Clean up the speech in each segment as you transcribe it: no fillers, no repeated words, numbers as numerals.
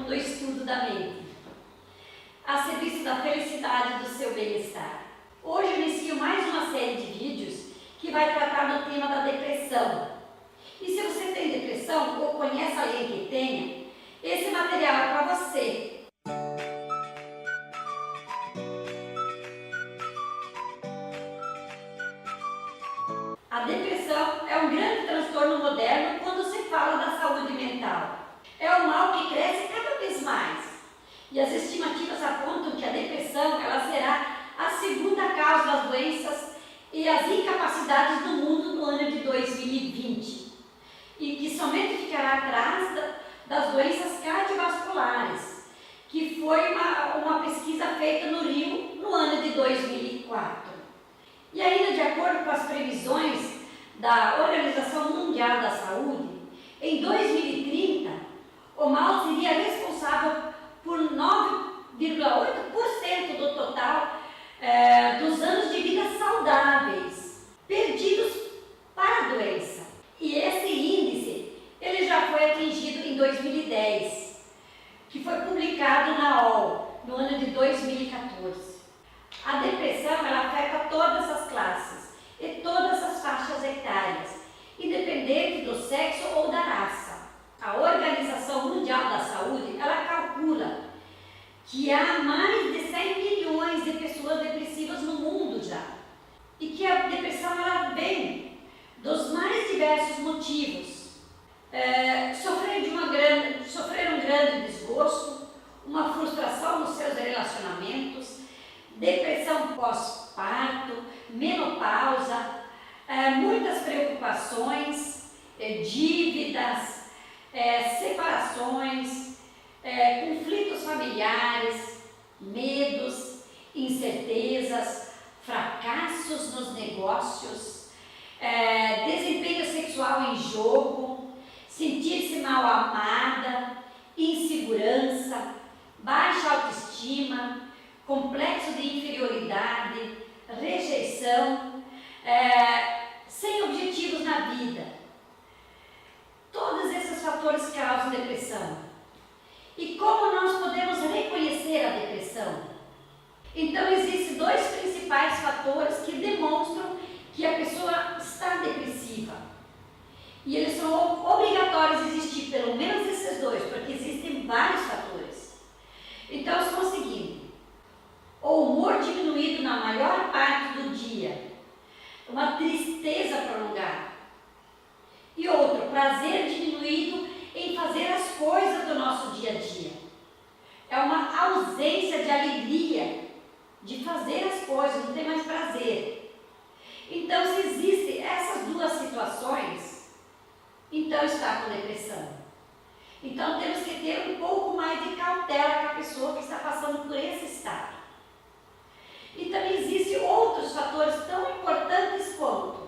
do estudo da mente, a serviço da felicidade e do seu bem-estar. Hoje eu inicio mais uma série de vídeos que vai tratar do tema da depressão. E se você tem depressão ou conhece alguém que tenha, esse material é para você. A depressão é um grande transtorno moderno quando se fala da saúde mental. É um mal que cresce cada vez mais. E as estimativas apontam que a depressão ela será a segunda causa das doenças e as incapacidades do mundo no ano de 2020. E que somente ficará atrás das doenças cardiovasculares, que foi uma pesquisa feita no Rio no ano de 2004. E ainda de acordo com as previsões da Organização Mundial da Saúde, em 2030, o mal seria responsável por 9,8% do total dos anos de vida saudáveis, perdidos para a doença. E esse índice ele já foi atingido em 2010, que foi publicado na ONU no ano de 2014. A depressão ela afeta todas as classes e todas as faixas etárias, independente do sexo ou da raça. A Organização Mundial da Saúde ela calcula que há mais de 100 milhões de pessoas depressivas no mundo já, e que a depressão ela vem dos mais diversos motivos. Sofrer um grande desgosto, uma frustração nos seus relacionamentos, depressão pós-parto, menopausa, muitas preocupações, dívidas, separações, conflitos familiares, medos, incertezas, fracassos nos negócios, desempenho sexual em jogo, sentir-se mal amada, insegurança, baixa autoestima, complexo de inferioridade, rejeição, sem objetivos na vida. Todos esses fatores causam depressão. E como nós podemos reconhecer a depressão? Então existem dois principais fatores que demonstram que a pessoa está depressiva. E eles são obrigatórios existir, pelo menos esses dois, porque existem vários fatores. Então são o seguinte: o humor diminuído na maior parte do dia, uma tristeza prolongada, e outro, prazer diminuído em fazer as coisas do nosso dia a dia. É uma ausência de alegria de fazer as coisas, não tem mais prazer. Então, se existem essas duas situações, então está com depressão. Então temos que ter um pouco mais de cautela com a pessoa que está passando por esse estado. E também existem outros fatores tão importantes quanto,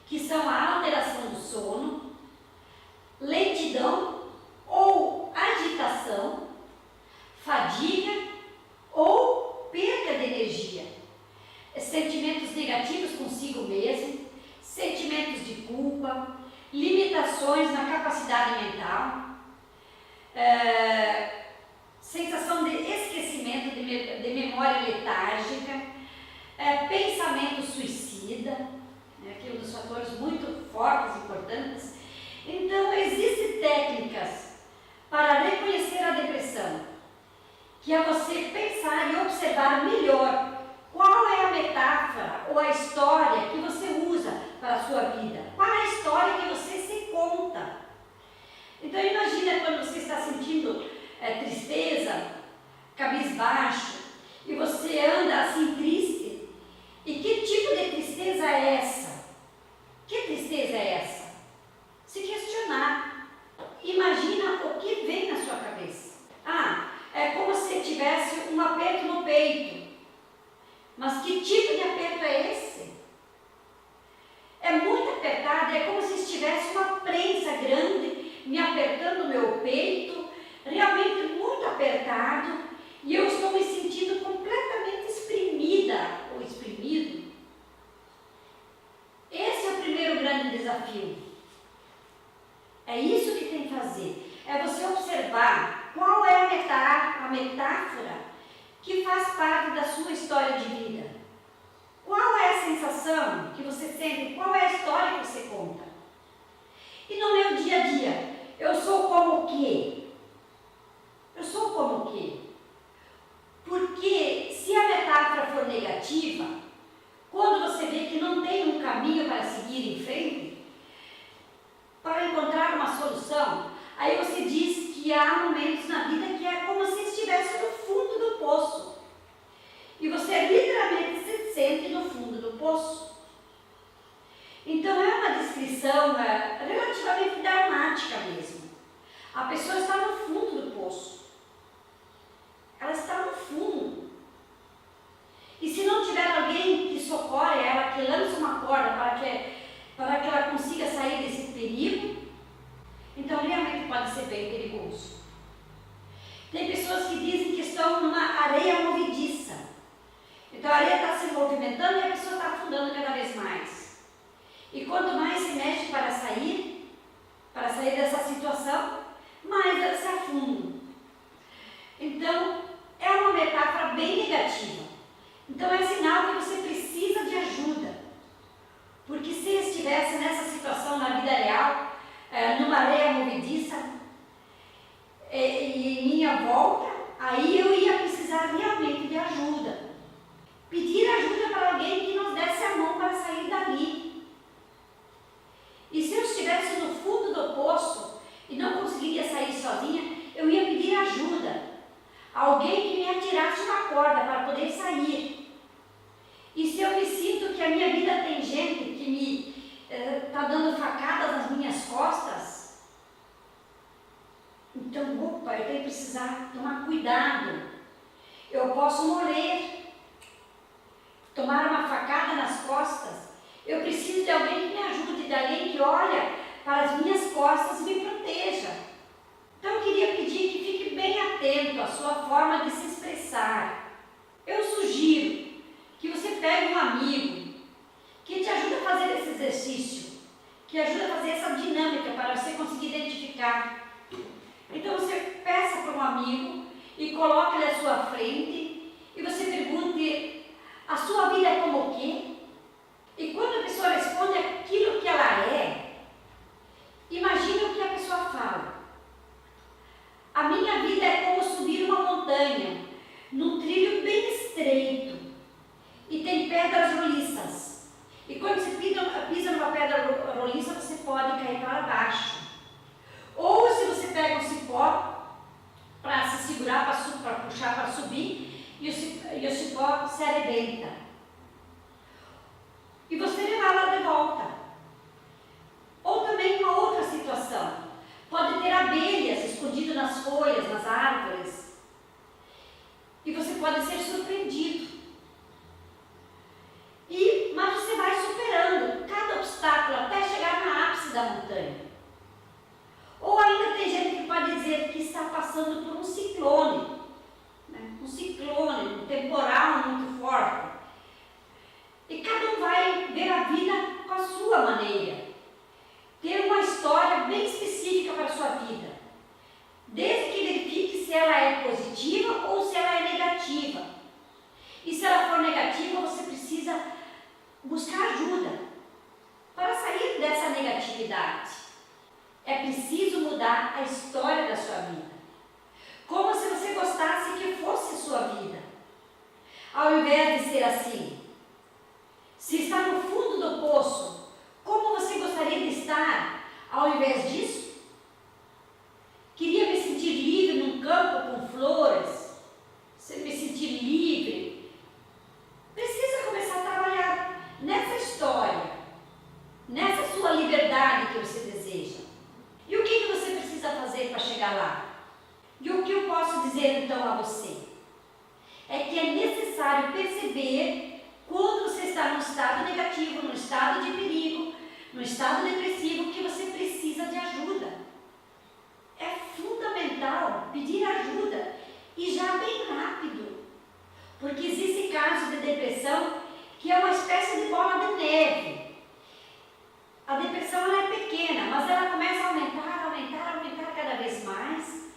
que são a alteração do sono, lentidão ou agitação, fadiga ou perda de energia, sentimentos negativos consigo mesmo, sentimentos de culpa, limitações na capacidade mental, sensação de esquecimento, de memória letárgica, pensamento suicida, que é um dos fatores muito fortes e importantes. Então, existem técnicas para reconhecer a depressão, que é você pensar e observar melhor qual é a metáfora ou a história que você usa para a sua vida, qual é a história que você se conta. Então, imagina quando você está sentindo tristeza, cabisbaixo, e você anda assim triste. E que tipo de tristeza é essa? Que tristeza é essa? Se questionar. Imagina o que vem na sua cabeça. É como se tivesse um aperto no peito. Mas que tipo de aperto é esse? É muito apertado, é como se estivesse uma prensa grande me apertando o meu peito, realmente muito apertado, e eu estou me sentindo completamente exprimida ou exprimido. Esse é o primeiro grande desafio. É isso que tem que fazer. É você observar observar qual é a metáfora que faz parte da sua história de vida. Qual é a sensação que você sente? Qual é a história que você conta? E no meu dia a dia, eu sou como o quê? Eu sou como o quê? Porque se a metáfora for negativa, quando você vê que não tem um caminho para seguir em frente, para encontrar uma solução, aí você diz que há momentos na vida que é como se estivesse no fundo do poço. E você literalmente se sente no fundo do poço. Então é uma descrição relativamente dramática mesmo. A pessoa está no fundo do poço. Ela está no fundo. E se não tiver alguém que socorre ela, que lança uma corda para que ela consiga sair desse perigo, então realmente pode ser bem perigoso. Tem pessoas que dizem que estão numa areia movediça. Então a areia está se movimentando e a pessoa está afundando cada vez mais. E quanto mais se mexe para sair dessa situação, mais ela se afunda. Então é uma metáfora bem negativa. Então é sinal que você precisa de ajuda. Porque se eu estivesse nessa situação na vida real, numa areia movediça, e em minha volta, aí eu ia precisar realmente de ajuda. Pedir ajuda para alguém que nos desse a mão para sair dali. E se eu estivesse no fundo do poço e não conseguiria sair sozinha, eu ia pedir ajuda. Alguém que me atirasse uma corda para poder sair. E se eu me sinto que a minha vida tem gente que me está dando facadas nas minhas costas, então, eu tenho que precisar tomar cuidado. Eu posso morrer, tomar uma facada nas costas. Eu preciso de alguém que me ajude, de alguém que olha para as minhas costas e me proteja. Então, eu queria pedir que fique bem atento à sua forma de se expressar. Eu sugiro que você pegue um amigo que te ajude a fazer esse exercício, que ajude a fazer essa dinâmica para você conseguir identificar. Então você peça para um amigo e coloque ele à sua frente e você pergunte: a sua vida é como o quê? E quando a pessoa responde aquilo que ela é, imagine o que a pessoa fala. A minha vida é como subir uma montanha, num trilho bem estreito, e tem pedras roliças. E quando você pisa numa pedra roliça, você pode cair para baixo. Ou se você pega um cipó para se segurar, para puxar para subir, e o cipó se arrebenta. E você levar lá de volta. Ou também uma outra situação. Pode ter abelhas escondidas nas folhas, nas árvores. E você pode ser surpreendido. Mas você vai superando cada obstáculo até chegar no ápice da montanha. Ou ainda tem gente que pode dizer que está passando por um ciclone, um temporal muito forte. E cada um vai ver a vida com a sua maneira. Ter uma história bem específica para a sua vida. Desde que verifique se ela é positiva ou se ela é negativa. E se ela for negativa, você precisa buscar ajuda para sair dessa negatividade. É preciso mudar a história da sua vida. Como se você gostasse que fosse sua vida. Ao invés de ser assim. Se está no fundo do poço, como você gostaria de estar ao invés disso? Queria me sentir livre num campo com flores. Se me sentir livre. Precisa começar a trabalhar nessa história. Nessa sua liberdade que você deseja. E o que você precisa fazer para chegar lá? E o que eu posso dizer então a você? É que é necessário perceber quando você está num estado negativo, num estado de perigo, num estado depressivo, que você precisa de ajuda. É fundamental pedir ajuda e já bem rápido. Porque existe casos de depressão que é uma espécie de bola de neve. A depressão ela é pequena, mas ela começa a aumentar cada vez mais.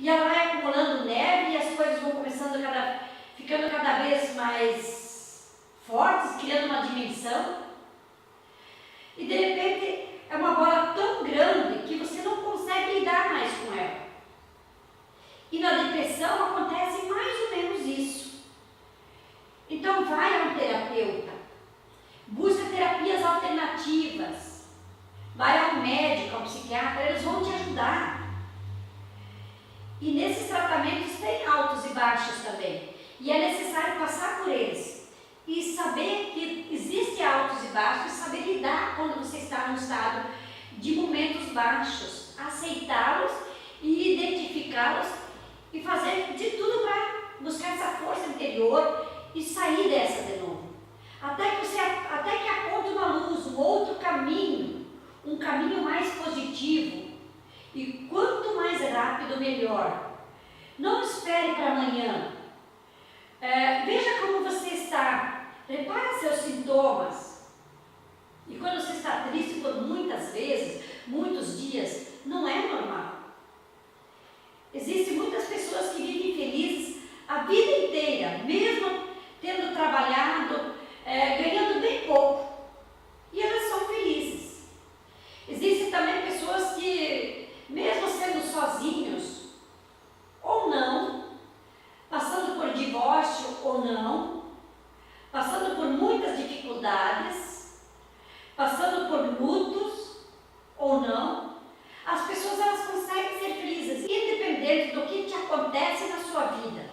e ela vai acumulando neve e as coisas vão ficando cada vez mais fortes, criando uma dimensão. E de repente é uma bola tão grande que você não consegue lidar mais com ela. E na depressão acontece mais ou menos isso. Então vai a um terapeuta, busca terapias alternativas, vai a um médico, a um psiquiatra, eles vão te ajudar. E nesses tratamentos tem altos e baixos também. E é necessário passar por eles e saber que existe altos e baixos, e saber lidar quando você está num estado de momentos baixos, aceitá-los e identificá-los e fazer de tudo para buscar essa força interior e sair dessa de novo. Até que aponte uma luz, um outro caminho, um caminho mais positivo. E quanto mais rápido, melhor. Não espere para amanhã. Veja como você está. Repare seus sintomas. E quando você está triste por muitas vezes, muitos dias, não é normal. Existem muitas pessoas que vivem felizes a vida inteira, mesmo tendo trabalhado, ganhando bem pouco. E elas são felizes. Existem também pessoas que, mesmo sendo sozinhos, ou não, passando por divórcio ou não, passando por muitas dificuldades, passando por lutos ou não, as pessoas elas conseguem ser felizes, independente do que te acontece na sua vida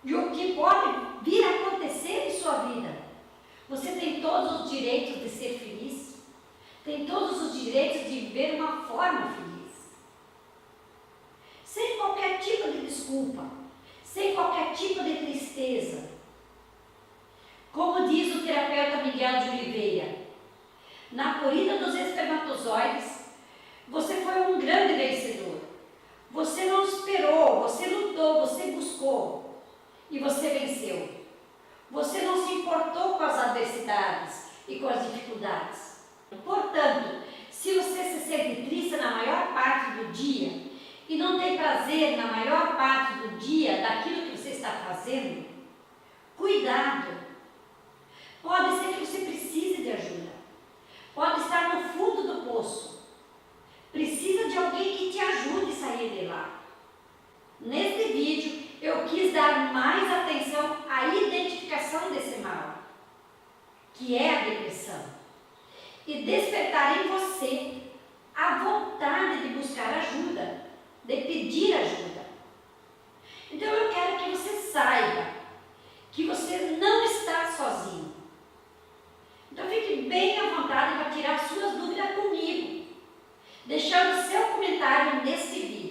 e o que pode vir a acontecer em sua vida. Você tem todos os direitos de ser feliz, tem todos os direitos de viver uma forma feliz, sem qualquer tipo de desculpa, sem qualquer tipo de tristeza. Como diz o terapeuta Miguel de Oliveira, na corrida dos espermatozoides, você foi um grande vencedor. Você não esperou, você lutou, você buscou e você venceu. Você não se importou com as adversidades e com as dificuldades. Portanto, se você se sente triste na maior parte do dia e não tem prazer na maior parte do dia daquilo que você está fazendo, cuidado. Pode ser que você precise de ajuda. Pode estar no fundo do poço. Precisa de alguém que te ajude a sair de lá. Neste vídeo, eu quis dar mais atenção à identificação desse mal, que é a depressão, e despertar em você a vontade de buscar ajuda, de pedir ajuda. Então eu quero que você saiba que você não está sozinho. Então fique bem à vontade para tirar suas dúvidas comigo, deixando seu comentário nesse vídeo.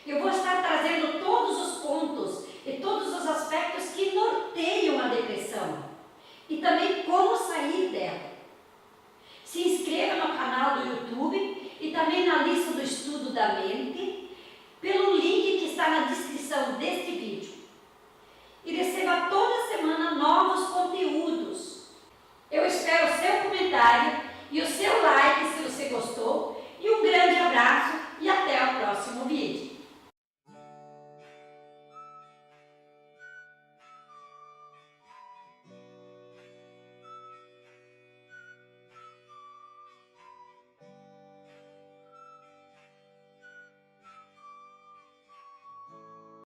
Eu vou estar trazendo todos os pontos e todos os aspectos que norteiam a depressão e também como sair dela. Se inscreva no canal do YouTube e também na lista do estudo da mente pelo link que está na descrição deste vídeo. E receba toda semana novos conteúdos. Eu espero o seu comentário e o seu like se você gostou. E um grande abraço